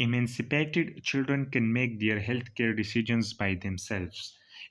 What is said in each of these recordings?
emancipated children can make their healthcare decisions by themselves।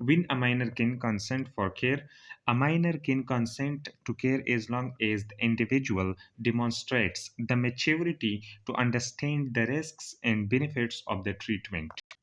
when a minor can consent for care, a minor can consent to care as long as the individual demonstrates the maturity to understand the risks and benefits of the treatment।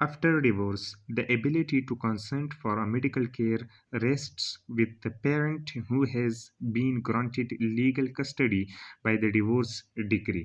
After divorce, the ability to consent for a medical care rests with the parent who has been granted legal custody by the divorce decree।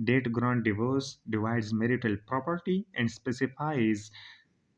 that grant divorce, divides marital property and specifies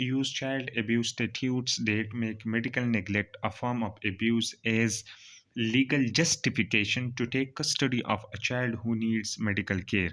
use child abuse statutes that make medical neglect a form of abuse as legal justification to take custody of a child who needs medical care।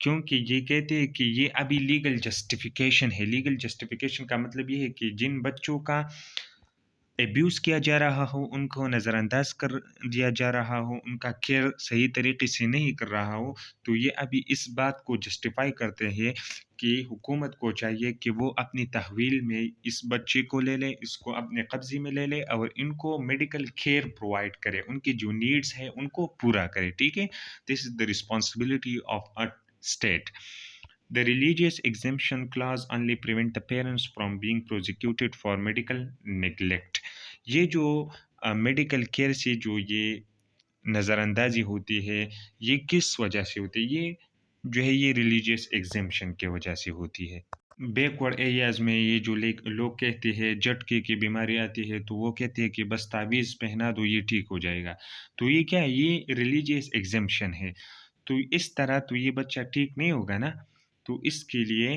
کیونکہ یہ کہتے ہیں کہ یہ ابھی legal justification ہے. Legal justification کا مطلب یہ ہے کہ جن بچوں کا ایبیوز کیا جا رہا ہو، ان کو نظر انداز کر دیا جا رہا ہو، ان کا کیئر صحیح طریقے سے نہیں کر رہا ہو، تو یہ ابھی اس بات کو جسٹیفائی کرتے ہیں کہ حکومت کو چاہیے کہ وہ اپنی تحویل میں اس بچے کو لے لے، اس کو اپنے قبضے میں لے لے اور ان کو میڈیکل کیئر پرووائڈ کرے، ان کی جو نیڈز ہیں ان کو پورا کرے. ٹھیک ہے. This is the responsibility of a state. The religious exemption clause only prevent the parents from being prosecuted for medical neglect. یہ جو میڈیکل کیئر سے جو یہ نظر اندازی ہوتی ہے، یہ کس وجہ سے ہوتی ہے؟ یہ جو ہے یہ ریلیجیس ایگزیمشن کی وجہ سے ہوتی ہے. بیکورڈ ایریاز میں یہ جو لوگ کہتے ہیں جھٹکے کی بیماری آتی ہے تو وہ کہتے ہیں کہ بس تعویذ پہنا دو یہ ٹھیک ہو جائے گا. تو یہ کیا ہے؟ یہ ریلیجیس ایگزیمشن ہے. تو اس طرح تو یہ بچہ ٹھیک نہیں ہوگا نا. تو اس کے لیے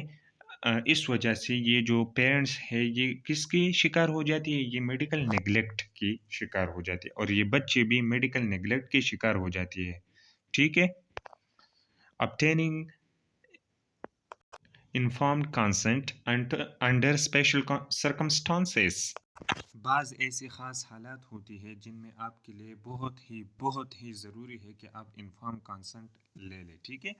اس وجہ سے یہ جو پیرنٹس ہے یہ کس کی شکار ہو جاتی ہے؟ یہ میڈیکل نیگلیکٹ کی شکار ہو جاتی ہے، اور یہ بچے بھی میڈیکل نیگلیکٹ کی شکار ہو جاتی ہے. ٹھیک ہے. obtaining informed consent under special circumstances. بعض ایسی خاص حالات ہوتی ہے جن میں آپ کے لیے بہت ہی ضروری ہے کہ آپ انفارم کانسنٹ لے لیں. ٹھیک ہے.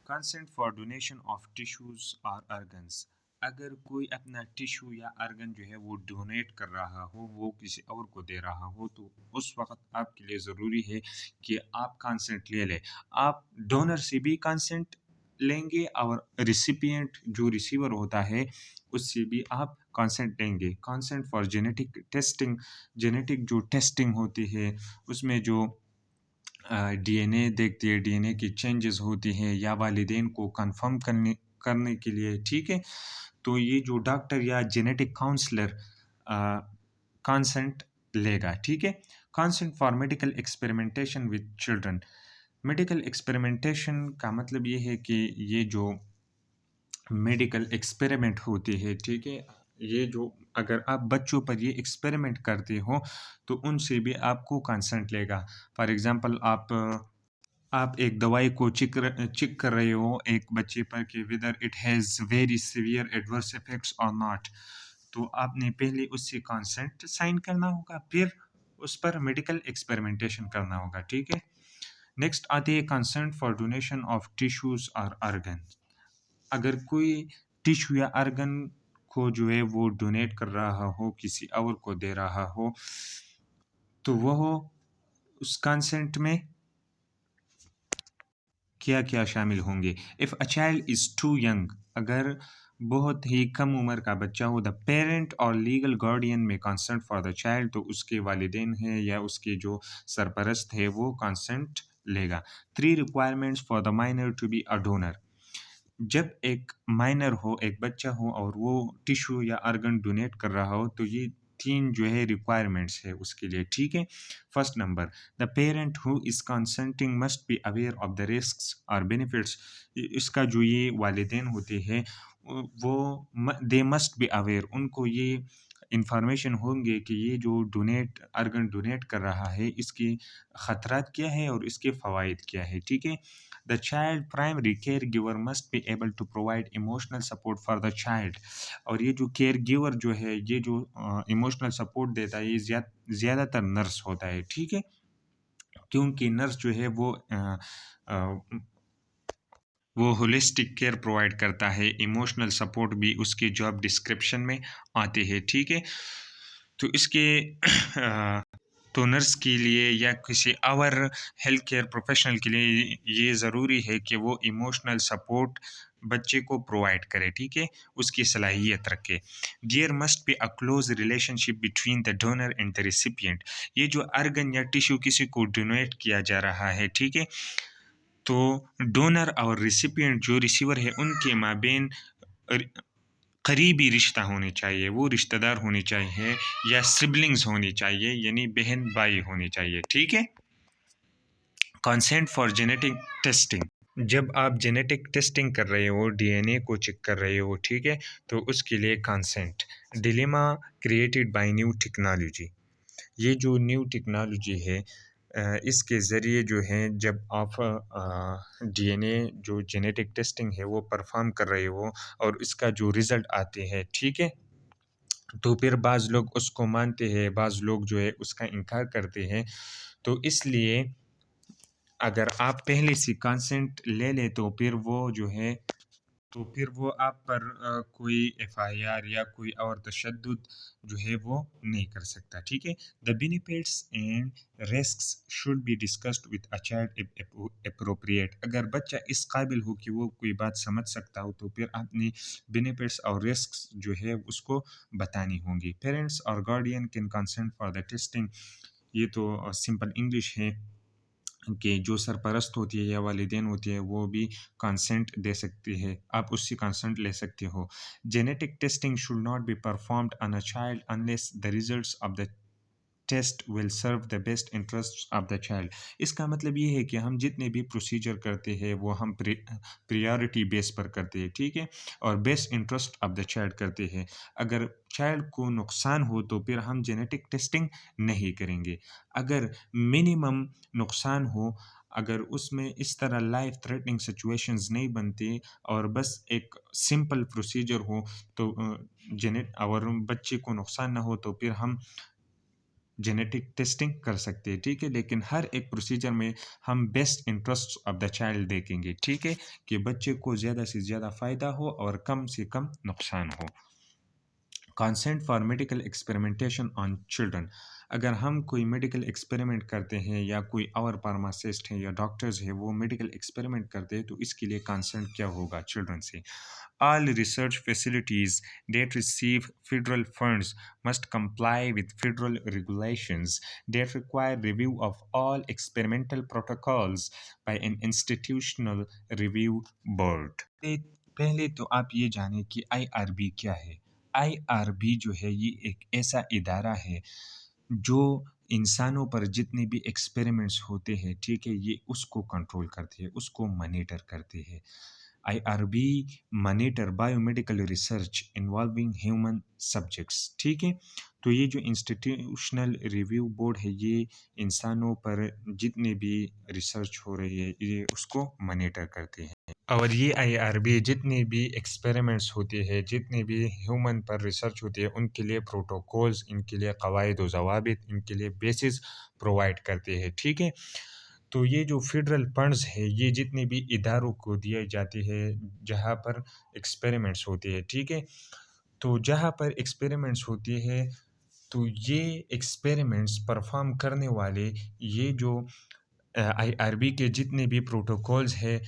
Consent for donation of tissues اور ارگنز. اگر کوئی اپنا ٹیشو یا ارگن جو ہے وہ ڈونیٹ کر رہا ہو، وہ کسی اور کو دے رہا ہو، تو اس وقت آپ کے لیے ضروری ہے کہ آپ کانسنٹ لے لیں. آپ ڈونر سے بھی کانسنٹ لیں گے اور ریسیپینٹ جو ریسیور ہوتا ہے اس سے بھی آپ کانسنٹ لیں گے. Consent for genetic testing. Genetic جو ٹیسٹنگ ہوتی ہے اس میں جو ڈی این اے دیکھتی ہے، ڈی این اے کی چینجز ہوتی ہیں یا والدین کو کنفرم کرنے کے لیے. ٹھیک ہے. تو یہ جو ڈاکٹر یا جینیٹک کاؤنسلر کانسنٹ لے گا. ٹھیک ہے. Consent for medical experimentation with children. Medical experimentation کا مطلب یہ ہے کہ یہ جو میڈیکل ایکسپیریمنٹ ہوتی ہے، ٹھیک ہے، یہ جو اگر آپ بچوں پر یہ ایکسپیریمنٹ کرتے ہو تو ان سے بھی آپ کو کنسنٹ لے گا. فار ایگزامپل آپ ایک دوائی کو چیک کر رہے ہو ایک بچے پر کہ whether it has very severe adverse effects or not. تو آپ نے پہلے اس سے کانسنٹ سائن کرنا ہوگا، پھر اس پر میڈیکل ایکسپیریمنٹیشن کرنا ہوگا. ٹھیک ہے. نیکسٹ آتے ہے consent for donation of tissues اور ارگن. اگر کوئی ٹیشو یا ارگن کو جو ہے وہ ڈونیٹ کر رہا ہو، کسی اور کو دے رہا ہو، تو وہ اس کانسنٹ میں کیا کیا شامل ہوں گے؟ If a child is too young. اگر بہت ہی کم عمر کا بچہ ہو، دا پیرنٹ اور لیگل گارڈین میں کنسنٹ فار دا چائلڈ. تو اس کے والدین ہیں یا اس کے جو سرپرست ہے وہ کنسنٹ لے گا. 3 requirements for the minor to be a donor. جب ایک مائنر ہو، ایک بچہ ہو اور وہ ٹیشو یا ارگن ڈونیٹ کر رہا ہو تو یہ 3 جو ہے ریکوائرمنٹس ہے اس کے لیے. ٹھیک ہے. First number, the parent who is consenting must be aware of the risks اور بینیفٹس. اس کا جو یہ والدین ہوتے ہیں وہ دے مسٹ بی اویئر، ان کو یہ انفارمیشن ہوں گے کہ یہ جو ارگن ڈونیٹ کر رہا ہے اس کے خطرات کیا ہے اور اس کے فوائد کیا ہے. ٹھیک ہے. The child primary caregiver must be able to provide emotional support for the child. اور یہ جو کیئر گیور جو ہے، یہ جو ایموشنل سپورٹ دیتا ہے، یہ زیادہ تر نرس ہوتا ہے. ٹھیک ہے. کیونکہ نرس جو ہے وہ ہولسٹک کیئر پرووائڈ کرتا ہے. ایموشنل سپورٹ بھی اس کے جاب ڈسکرپشن میں آتے ہیں. ٹھیک ہے. تو اس کے تو نرس کے لیے یا کسی اور ہیلتھ کیئر پروفیشنل کے لیے یہ ضروری ہے کہ وہ ایموشنل سپورٹ بچے کو پرووائڈ کرے. ٹھیک ہے. اس کی صلاحیت رکھے. There must be a close relationship between the donor and the recipient. یہ جو ارگن یا ٹیشو کسی کو ڈونیٹ کیا جا رہا ہے، ٹھیک ہے، تو ڈونر اور ریسیپینٹ جو ریسیور ہے ان کے مابین قریبی رشتہ ہونے چاہیے. وہ رشتہ دار ہونے چاہیے یا سبلنگز ہونی چاہیے، یعنی بہن بھائی ہونے چاہیے. ٹھیک ہے. Consent for genetic testing. جب آپ جینیٹک ٹیسٹنگ کر رہے ہو، ڈی این اے کو چیک کر رہے ہو، ٹھیک ہے، تو اس کے لیے consent. Dilemma created by new technology. یہ جو نیو ٹیکنالوجی ہے اس کے ذریعے جو ہیں جب آپ ڈی این اے جو جینیٹک ٹیسٹنگ ہے وہ پرفارم کر رہے ہو اور اس کا جو رزلٹ آتے ہیں، ٹھیک ہے، تو پھر بعض لوگ اس کو مانتے ہیں، بعض لوگ جو ہے اس کا انکار کرتے ہیں۔ تو اس لیے اگر آپ پہلے سے کانسنٹ لے لیں تو پھر وہ آپ پر کوئی ایف آئی آر یا کوئی اور تشدد جو ہے وہ نہیں کر سکتا، ٹھیک ہے۔ The benefits and risks should be discussed with a child appropriate. اگر بچہ اس قابل ہو کہ وہ کوئی بات سمجھ سکتا ہو تو پھر آپ نے بینیفٹس اور رسکس جو ہے اس کو بتانی ہوں گی۔ پیرنٹس اور guardian can consent for the testing, یہ تو سمپل انگلش ہے کہ جو سرپرست ہوتی ہے یا والدین ہوتی ہے وہ بھی کانسنٹ دے سکتی ہے، آپ اس سے کانسنٹ لے سکتے ہو۔ Genetic testing should not be performed on a child unless the results of the test will serve the best interest of the child. اس کا مطلب یہ ہے کہ ہم جتنے بھی پروسیجر کرتے ہیں وہ ہم پریارٹی بیس پر کرتے ہیں، ٹھیک ہے، اور best interest of the child کرتے ہیں۔ اگر چائلڈ کو نقصان ہو تو پھر ہم جینیٹک ٹیسٹنگ نہیں کریں گے۔ اگر منیمم نقصان ہو، اگر اس میں اس طرح لائف تھریٹنگ سچویشنز نہیں بنتی اور بس ایک سمپل پروسیجر ہو تو اور بچے کو نقصان نہ ہو تو پھر ہم جینیٹک ٹیسٹنگ کر سکتے ہیں، ٹھیک ہے، لیکن ہر ایک پروسیجر میں ہم best interest of the child دیکھیں گے، ٹھیک ہے، کہ بچے کو زیادہ سے زیادہ فائدہ ہو اور کم سے کم نقصان ہو۔ Consent for medical experimentation on children, اگر ہم کوئی میڈیکل ایکسپیریمنٹ کرتے ہیں یا کوئی اور فارماسسٹ ہیں یا ڈاکٹرز ہیں وہ میڈیکل ایکسپیریمنٹ کرتے ہیں تو اس کے لیے کانسنٹ کیا ہوگا چلڈرن سے۔ All research facilities that receive federal funds must comply with federal regulations that require review of all experimental protocols by an institutional review board۔ پہلے تو آپ یہ جانیں کہ آئی آر بی کیا ہے۔ آئی آر بی جو ہے یہ ایک ایسا ادارہ ہے جو انسانوں پر جتنے بھی ایکسپیریمنٹس ہوتے ہیں، ٹھیک ہے، یہ اس کو کنٹرول کرتے ہیں، اس کو مانیٹر کرتے ہیں۔ I R B monitor biomedical research involving human subjects, ٹھیک ہے، تو یہ جو انسٹیٹیوشنل ریویو بورڈ ہے یہ انسانوں پر جتنے بھی ریسرچ ہو رہی ہے یہ اس کو مانیٹر کرتے ہیں۔ اور یہ آئی آر بی جتنے بھی ایکسپیریمنٹس ہوتے ہیں، جتنے بھی ہیومن پر ریسرچ ہوتی ہے ان کے لیے پروٹوکولز، ان کے لیے قواعد و ضوابط، ان کے لیے بیسز پرووائڈ کرتے ہیں، ٹھیک ہے۔ تو یہ جو فیڈرل فنڈز ہے یہ جتنے بھی اداروں کو دیے جاتے ہیں جہاں پر ایکسپیریمنٹس ہوتے ہیں، ٹھیک ہے، تو جہاں پر ایکسپیریمنٹس ہوتے ہیں تو یہ ایکسپیریمنٹس پرفارم کرنے والے یہ جو آئی آر بی کے جتنے بھی پروٹوکولز ہے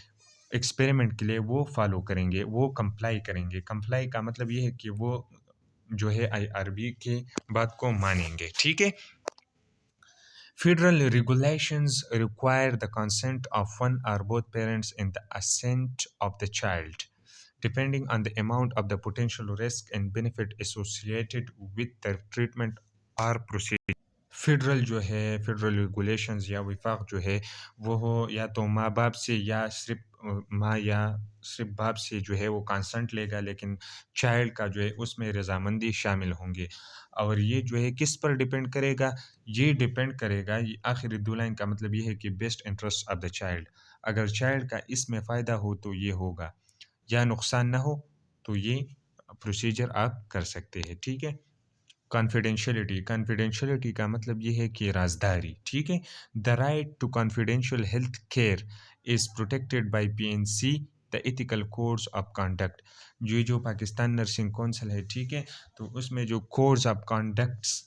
ایکسپیریمنٹ کے لیے وہ فالو کریں گے، وہ کمپلائی کریں گے۔ کمپلائی کا مطلب یہ ہے کہ وہ جو ہے آئی آر بی کے بات کو مانیں گے، ٹھیک ہے۔ Federal regulations require the consent of one or both parents and the assent of the child, depending on the amount of the potential risk and benefit associated with the treatment or procedure۔ Federal regulations یا وفاق جو ہے وہ ہو یا تو ماں باپ سے یا صرف ماں یا صرف باپ سے جو ہے وہ کانسنٹ لے گا، لیکن چائلڈ کا جو ہے اس میں رضامندی شامل ہوں گے۔ اور یہ جو ہے کس پر ڈپینڈ کرے گا؟ یہ ڈپینڈ کرے گا، آخری دو لائن کا مطلب یہ ہے کہ best interest of the child, اگر چائلڈ کا اس میں فائدہ ہو تو یہ ہوگا، یا نقصان نہ ہو تو یہ پروسیجر آپ کر سکتے ہیں، ٹھیک ہے۔ کانفیڈینشیلٹی کا مطلب یہ ہے کہ رازداری، ٹھیک ہے۔ The right to confidential health care is protected by P N C the ethical codes of conduct, جو پاکستان نرسنگ کونسل ہے، ٹھیک ہے، تو اس میں جو کوڈز آف کانڈکٹس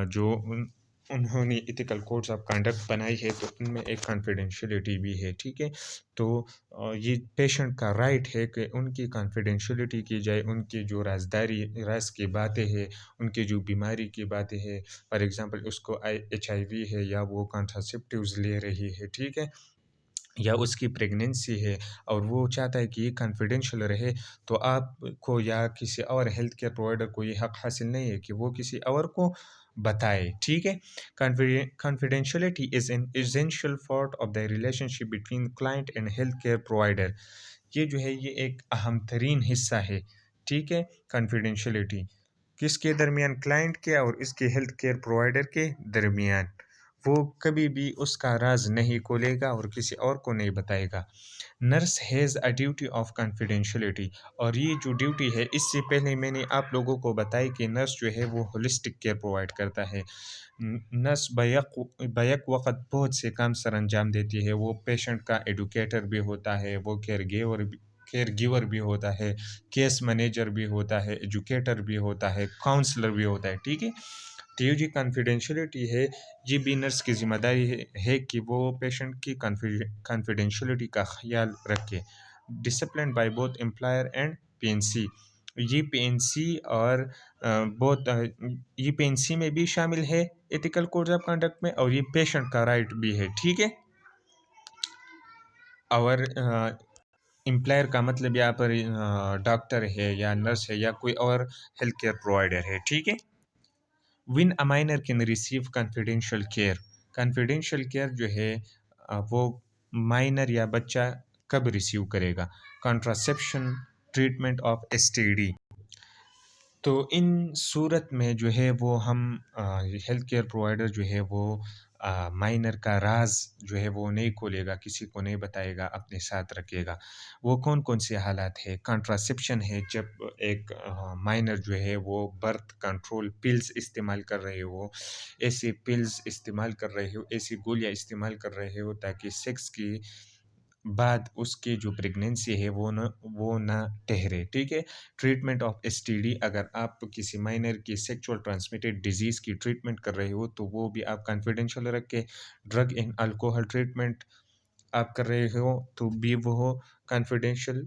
جو انہوں نے ایتھیکل کوڈز آف کانڈکٹ بنائی ہے تو ان میں ایک کانفیڈینشیلٹی بھی ہے، ٹھیک ہے۔ تو یہ پیشنٹ کا رائٹ ہے کہ ان کی کانفیڈینشیلٹی کی جائے، ان کی جو راز کی باتیں ہیں، ان کی جو بیماری کی باتیں ہیں، فار ایگزامپل اس کو HIV ہے یا وہ کانٹراسیپٹیوز لے رہی ہے، ٹھیک ہے، یا اس کی پریگنینسی ہے اور وہ چاہتا ہے کہ یہ کانفیڈینشیل رہے، تو آپ کو یا کسی اور ہیلتھ کیئر پرووائڈر کو یہ حق حاصل نہیں ہے کہ وہ کسی اور کو بتائے، ٹھیک ہے۔ Confidentiality is an essential part of the relation ship between client and health care provider, یہ جو ہے یہ ایک اہم ترین حصہ ہے، ٹھیک ہے، کانفیڈینشیلٹی کس کے درمیان؟ کلائنٹ کے اور اس کے ہیلتھ کیئر پرووائڈر کے درمیان۔ وہ کبھی بھی اس کا راز نہیں کھولے گا اور کسی اور کو نہیں بتائے گا۔ Nurse has a duty of confidentiality, اور یہ جو ڈیوٹی ہے اس سے پہلے میں نے آپ لوگوں کو بتائی کہ نرس جو ہے وہ ہولسٹک کیئر پرووائڈ کرتا ہے۔ نرس بیک وقت بہت سے کام سر انجام دیتی ہے، وہ پیشنٹ کا ایڈوکیٹر بھی ہوتا ہے، وہ کیئر گیور بھی ہوتا ہے، کیس مینیجر بھی ہوتا ہے، ایجوکیٹر بھی ہوتا ہے، کاؤنسلر بھی ہوتا ہے، ٹھیک ہے۔ تو یہ جو کانفیڈینشلٹی ہے، یہ بھی نرس کی ذمہ داری ہے کہ وہ پیشنٹ کی کانفیڈینشلٹی کا خیال رکھے۔ Discipline by both employer and P N C, یہ پی این سی اور بہت یہ پی این سی میں بھی شامل ہے ایتھیکل کوڈ آف کنڈکٹ میں، اور یہ پیشنٹ کا رائٹ بھی ہے، ٹھیک ہے۔ اور امپلائر کا مطلب یہاں پر ڈاکٹر ہے یا نرس ہے یا کوئی اور ہیلتھ کیئر پرووائڈر ہے، ٹھیک ہے۔ When a minor can receive confidential care, confidential care جو ہے وہ مائنر یا بچہ کب ریسیو کرے گا؟ Contraception, treatment of S T D, تو ان صورت میں جو ہے وہ ہم ہیلتھ کیئر پرووائڈر جو ہے وہ مائنر کا راز جو ہے وہ نہیں کھولے گا، کسی کو نہیں بتائے گا، اپنے ساتھ رکھے گا۔ وہ کون کون سے حالات ہے؟ کانٹراسیپشن ہے، جب ایک مائنر جو ہے وہ برتھ کنٹرول پلز استعمال کر رہے ہو، ایسی پلز استعمال کر رہے ہو، ایسی گولیاں استعمال کر رہے ہو تاکہ سیکس کی بعد اس کی جو پریگنینسی ہے وہ نہ ٹھہرے، ٹھیک ہے۔ Treatment of S T D, اگر آپ کسی مائنر کی سیکچول ٹرانسمیٹڈ ڈیزیز کی ٹریٹمنٹ کر رہے ہو تو وہ بھی آپ کانفیڈینشیل رکھ کے، ڈرگ اینڈ الکوہل ٹریٹمنٹ آپ کر رہے ہو تو بھی وہ کانفیڈینشیل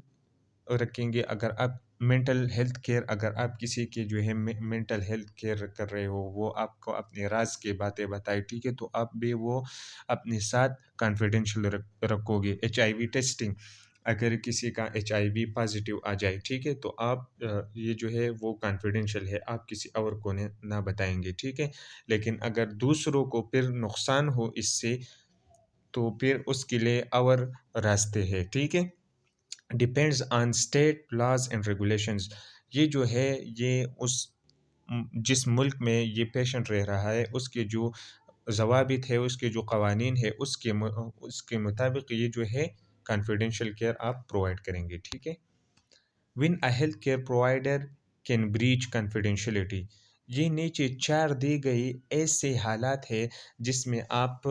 رکھیں گے۔ اگر آپ مینٹل ہیلتھ کیئر، اگر آپ کسی کے جو ہے مینٹل ہیلتھ کیئر کر رہے ہو، وہ آپ کو اپنے راز کی باتیں بتائے، ٹھیک ہے، تو آپ بھی وہ اپنے ساتھ کانفیڈینشیل رکھو گے۔ ایچ آئی وی ٹیسٹنگ، اگر کسی کا ایچ آئی وی پازیٹیو آ جائے، ٹھیک ہے، تو آپ یہ جو ہے وہ کانفیڈینشیل ہے، آپ کسی اور کو نہ بتائیں گے، ٹھیک ہے۔ لیکن اگر دوسروں کو پھر نقصان ہو اس سے تو پھر اس کے لیے اور راستے ہیں، ٹھیک ہے۔ Depends on state laws and regulations, یہ جو ہے یہ جس ملک میں یہ پیشنٹ رہ رہا ہے اس کے جو ضوابط ہے، اس کے جو قوانین ہے، اس کے مطابق یہ جو ہے کانفیڈینشیل کیئر آپ پرووائڈ کریں گے، ٹھیک ہے۔ When a health care provider can breach confidentiality, یہ نیچے 4 دی گئی ایسے حالات ہے جس میں آپ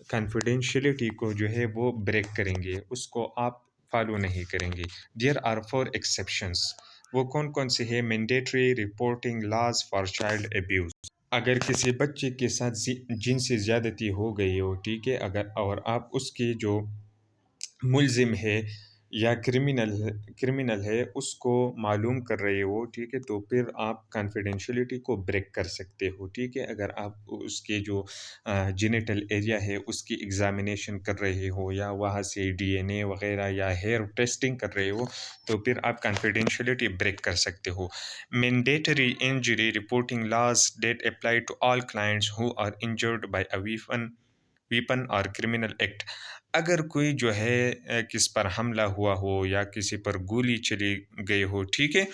کانفیڈینشیلٹی کو جو ہے وہ بریک کریں گے، اس کو آپ فالو نہیں کریں گے۔ دیر آر 4 ایکسیپشنز، وہ کون کون سے ہیں؟ Mandatory reporting laws for child abuse, اگر کسی بچے کے ساتھ جنسی زیادتی ہو گئی ہو، ٹھیک ہے، اور آپ اس کے جو ملزم ہے یا کرمنل ہے اس کو معلوم کر رہے ہو، ٹھیک ہے، تو پھر آپ کانفیڈینشیلٹی کو بریک کر سکتے ہو، ٹھیک ہے۔ اگر آپ اس کے جو جینیٹل ایریا ہے اس کی ایگزامینیشن کر رہے ہو یا وہاں سے ڈی این اے وغیرہ یا ہیئر ٹیسٹنگ کر رہے ہو تو پھر آپ کانفیڈینشیلٹی بریک کر سکتے ہو۔ Mandatory injury reporting laws that apply to all clients who are injured by a weapon اور کرمنل ایکٹ، اگر کوئی جو ہے کس پر حملہ ہوا ہو یا کسی پر گولی چلی گئی ہو، ٹھیک ہے،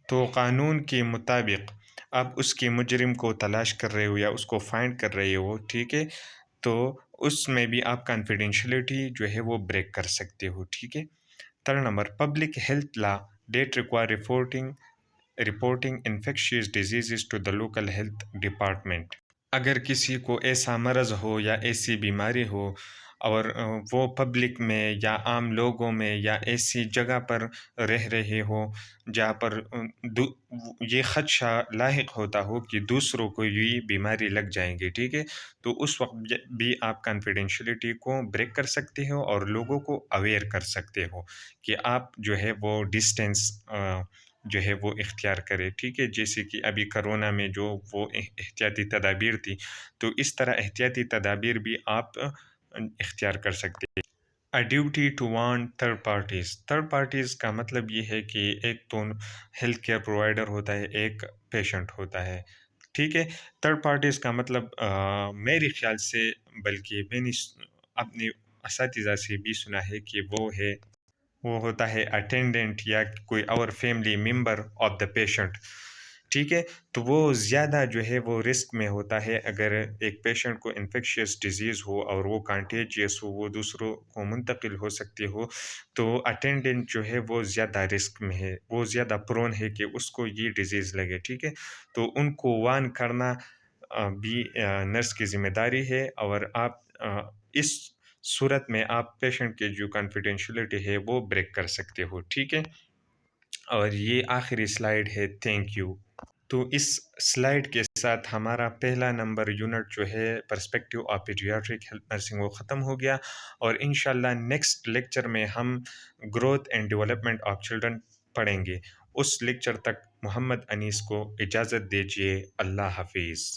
تو قانون کے مطابق آپ اس کے مجرم کو تلاش کر رہے ہو یا اس کو فائنڈ کر رہے ہو، ٹھیک ہے، تو اس میں بھی آپ کانفیڈینشیلٹی جو ہے وہ بریک کر سکتے ہو، ٹھیک ہے۔ 3 number, public health law that require reporting infectious diseases to the local health department, اگر کسی کو ایسا مرض ہو یا ایسی بیماری ہو اور وہ پبلک میں یا عام لوگوں میں یا ایسی جگہ پر رہ رہے ہو جہاں پر یہ خدشہ لاحق ہوتا ہو کہ دوسروں کو یہ بیماری لگ جائیں گے، ٹھیک ہے، تو اس وقت بھی آپ کانفیڈینشیلٹی کو بریک کر سکتے ہو اور لوگوں کو اویئر کر سکتے ہو کہ آپ جو ہے وہ ڈسٹینس جو ہے وہ اختیار کرے، ٹھیک ہے، جیسے کہ ابھی کرونا میں جو وہ احتیاطی تدابیر تھی، تو اس طرح احتیاطی تدابیر بھی آپ اختیار کر سکتے ہیں۔ A duty to warn third parties کا مطلب یہ ہے کہ ایک تو ہیلتھ کیئر پرووائڈر ہوتا ہے، ایک پیشنٹ ہوتا ہے، ٹھیک ہے۔ تھرڈ پارٹیز کا مطلب میرے خیال سے، بلکہ میں نے اپنے اساتذہ سے بھی سنا ہے کہ وہ ہوتا ہے اٹینڈنٹ یا کوئی اور family member of the patient, ٹھیک ہے؟ تو وہ زیادہ جو ہے وہ رسک میں ہوتا ہے اگر ایک پیشنٹ کو انفیکشیس ڈیزیز ہو اور وہ کانٹیجیس ہو، وہ دوسروں کو منتقل ہو سکتی ہو، تو اٹینڈنٹ جو ہے وہ زیادہ رسک میں ہے، وہ زیادہ پرون ہے کہ اس کو یہ ڈیزیز لگے، ٹھیک ہے؟ تو ان کو وارن کرنا بھی نرس کی ذمہ داری ہے، اور آپ اس صورت میں آپ پیشنٹ کے جو کانفیڈینشیلٹی ہے وہ بریک کر سکتے ہو، ٹھیک ہے؟ اور یہ آخری سلائیڈ ہے، تھینک یو۔ تو اس سلائیڈ کے ساتھ ہمارا پہلا نمبر یونٹ جو ہے perspective of pediatric health nursing وہ ختم ہو گیا، اور انشاءاللہ نیکسٹ لیکچر میں ہم growth and development of children پڑھیں گے۔ اس لیکچر تک محمد انیس کو اجازت دیجیے، اللہ حافظ۔